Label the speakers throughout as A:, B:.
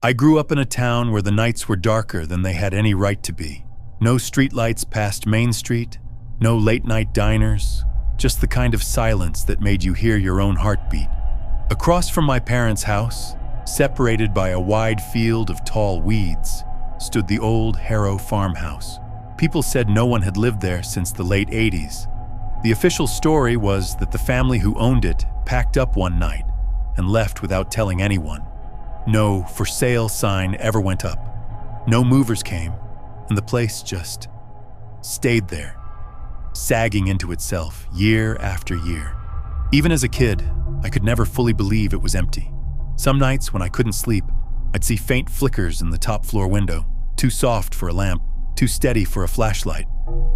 A: I grew up in a town where the nights were darker than they had any right to be. No streetlights past Main Street, no late-night diners, just the kind of silence that made you hear your own heartbeat. Across from my parents' house, separated by a wide field of tall weeds, stood the old Harrow farmhouse. People said no one had lived there since the late 80s. The official story was that the family who owned it packed up one night and left without telling anyone. No for sale sign ever went up. No movers came, and the place just stayed there, sagging into itself year after year. Even as a kid, I could never fully believe it was empty. Some nights when I couldn't sleep, I'd see faint flickers in the top floor window, too soft for a lamp, too steady for a flashlight.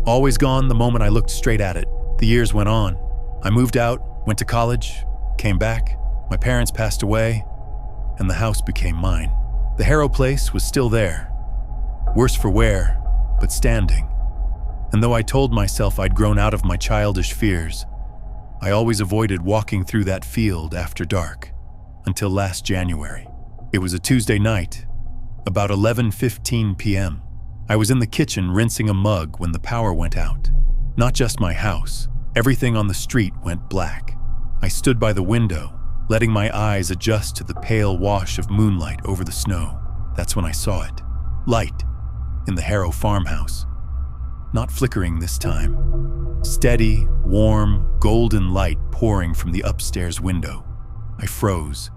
A: Always gone the moment I looked straight at it. The years went on. I moved out, went to college, came back. My parents passed away, and the house became mine. The Harrow place was still there. Worse for wear, but standing. And though I told myself I'd grown out of my childish fears, I always avoided walking through that field after dark, until last January. It was a Tuesday night, about 11:15 p.m. I was in the kitchen rinsing a mug when the power went out. Not just my house, everything on the street went black. I stood by the window, letting my eyes adjust to the pale wash of moonlight over the snow. That's when I saw it. Light in the Harrow farmhouse. Not flickering this time. Steady, warm, golden light pouring from the upstairs window. I froze,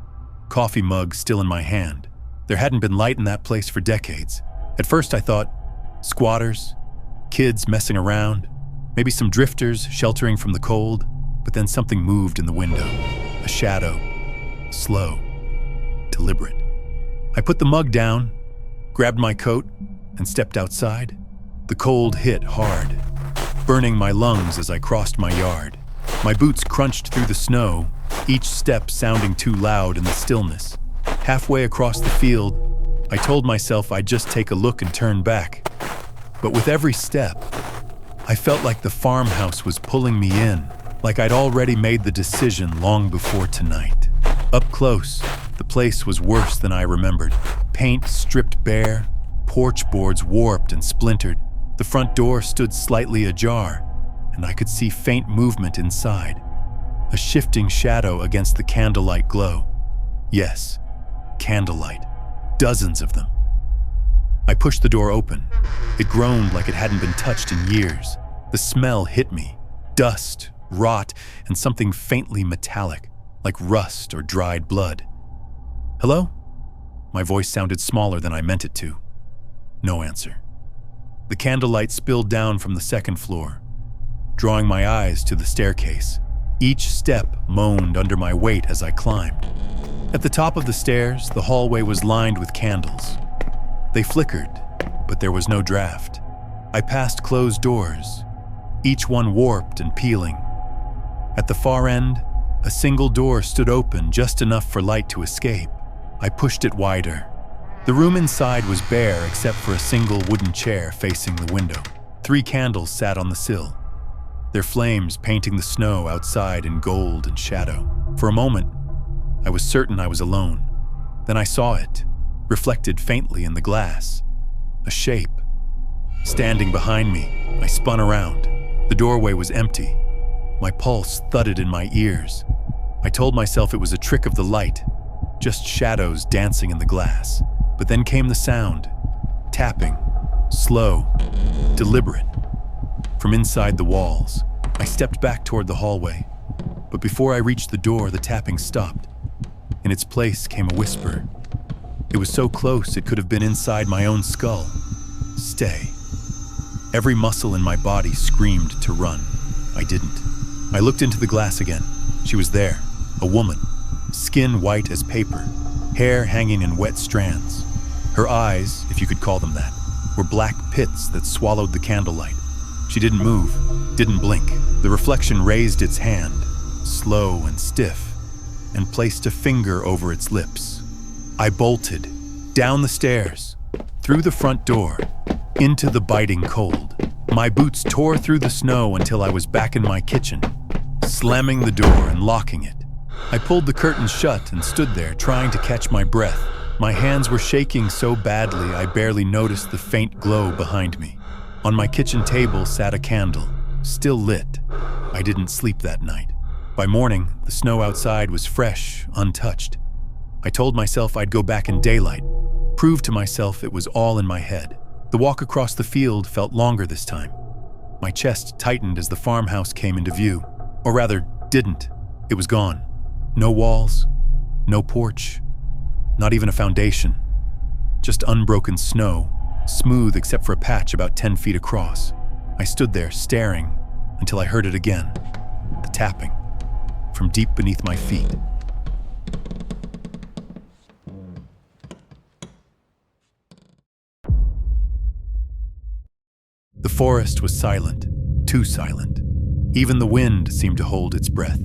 A: coffee mug still in my hand. There hadn't been light in that place for decades. At first I thought, squatters, kids messing around, maybe some drifters sheltering from the cold, but then something moved in the window. A shadow, slow, deliberate. I put the mug down, grabbed my coat, and stepped outside. The cold hit hard, burning my lungs as I crossed my yard. My boots crunched through the snow, each step sounding too loud in the stillness. Halfway across the field, I told myself I'd just take a look and turn back. But with every step, I felt like the farmhouse was pulling me in, like I'd already made the decision long before tonight. Up close, the place was worse than I remembered. Paint stripped bare, porch boards warped and splintered. The front door stood slightly ajar, and I could see faint movement inside. A shifting shadow against the candlelight glow. Yes, candlelight. Dozens of them. I pushed the door open. It groaned like it hadn't been touched in years. The smell hit me. Dust, rot, and something faintly metallic, like rust or dried blood. Hello? My voice sounded smaller than I meant it to. No answer. The candlelight spilled down from the second floor, drawing my eyes to the staircase. Each step moaned under my weight as I climbed. At the top of the stairs, the hallway was lined with candles. They flickered, but there was no draft. I passed closed doors, each one warped and peeling. At the far end, a single door stood open just enough for light to escape. I pushed it wider. The room inside was bare except for a single wooden chair facing the window. 3 candles sat on the sill, their flames painting the snow outside in gold and shadow. For a moment, I was certain I was alone. Then I saw it, reflected faintly in the glass. A shape. Standing behind me, I spun around. The doorway was empty. My pulse thudded in my ears. I told myself it was a trick of the light, just shadows dancing in the glass. But then came the sound, tapping, slow, deliberate. From inside the walls, I stepped back toward the hallway. But before I reached the door, the tapping stopped. In its place came a whisper. It was so close it could have been inside my own skull. Stay. Every muscle in my body screamed to run. I didn't. I looked into the glass again. She was there, a woman, skin white as paper, hair hanging in wet strands. Her eyes, if you could call them that, were black pits that swallowed the candlelight. She didn't move, didn't blink. The reflection raised its hand, slow and stiff, and placed a finger over its lips. I bolted, down the stairs, through the front door, into the biting cold. My boots tore through the snow until I was back in my kitchen, slamming the door and locking it. I pulled the curtains shut and stood there trying to catch my breath. My hands were shaking so badly I barely noticed the faint glow behind me. On my kitchen table sat a candle, still lit. I didn't sleep that night. By morning, the snow outside was fresh, untouched. I told myself I'd go back in daylight, prove to myself it was all in my head. The walk across the field felt longer this time. My chest tightened as the farmhouse came into view. Or rather, didn't. It was gone. No walls, no porch, not even a foundation. Just unbroken snow, smooth except for a patch about 10 feet across. I stood there, staring, until I heard it again. The tapping, from deep beneath my feet. The forest was silent, too silent. Even the wind seemed to hold its breath.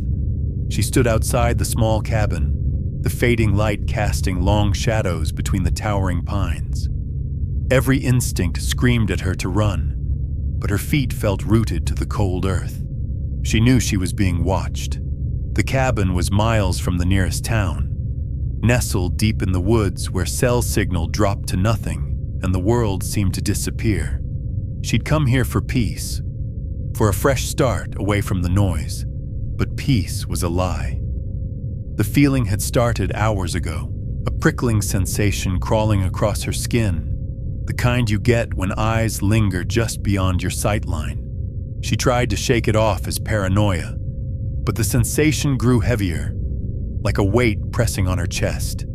A: She stood outside the small cabin, the fading light casting long shadows between the towering pines. Every instinct screamed at her to run, but her feet felt rooted to the cold earth. She knew she was being watched. The cabin was miles from the nearest town, nestled deep in the woods where cell signal dropped to nothing and the world seemed to disappear. She'd come here for peace, for a fresh start away from the noise, but peace was a lie. The feeling had started hours ago, a prickling sensation crawling across her skin, the kind you get when eyes linger just beyond your sight line. She tried to shake it off as paranoia, but the sensation grew heavier, like a weight pressing on her chest.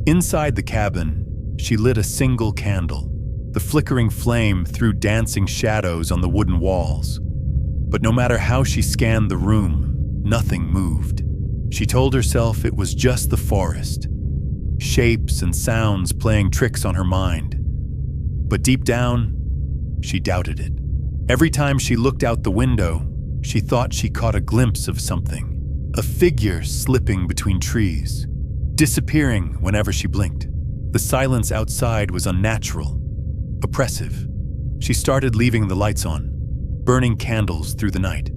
A: Inside the cabin, she lit a single candle. The flickering flame threw dancing shadows on the wooden walls. But no matter how she scanned the room, nothing moved. She told herself it was just the forest, shapes and sounds playing tricks on her mind. But deep down, she doubted it. Every time she looked out the window, she thought she caught a glimpse of something, a figure slipping between trees, disappearing whenever she blinked. The silence outside was unnatural, oppressive. She started leaving the lights on, burning candles through the night.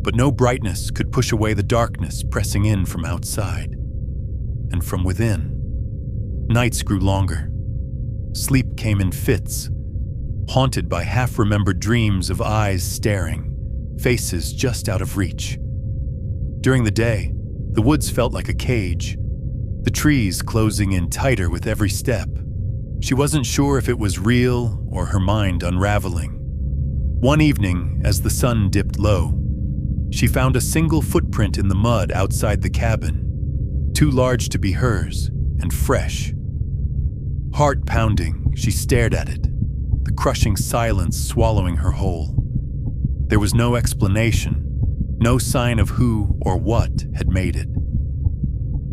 A: But no brightness could push away the darkness pressing in from outside and from within. Nights grew longer. Sleep came in fits, haunted by half-remembered dreams of eyes staring, faces just out of reach. During the day, the woods felt like a cage, the trees closing in tighter with every step. She wasn't sure if it was real or her mind unraveling. One evening, as the sun dipped low, she found a single footprint in the mud outside the cabin, too large to be hers and fresh. Heart pounding, she stared at it, the crushing silence swallowing her whole. There was no explanation, no sign of who or what had made it.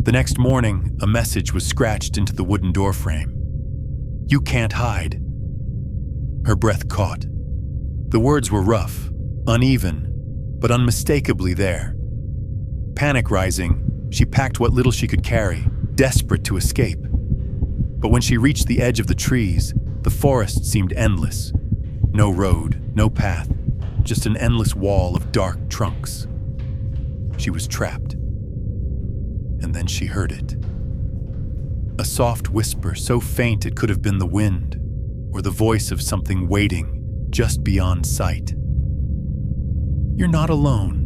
A: The next morning, a message was scratched into the wooden doorframe. "You can't hide." Her breath caught. The words were rough, uneven, but unmistakably there. Panic rising, she packed what little she could carry, desperate to escape. But when she reached the edge of the trees, the forest seemed endless. No road, no path, just an endless wall of dark trunks. She was trapped. And then she heard it. A soft whisper so faint it could have been the wind, or the voice of something waiting just beyond sight. "You're not alone.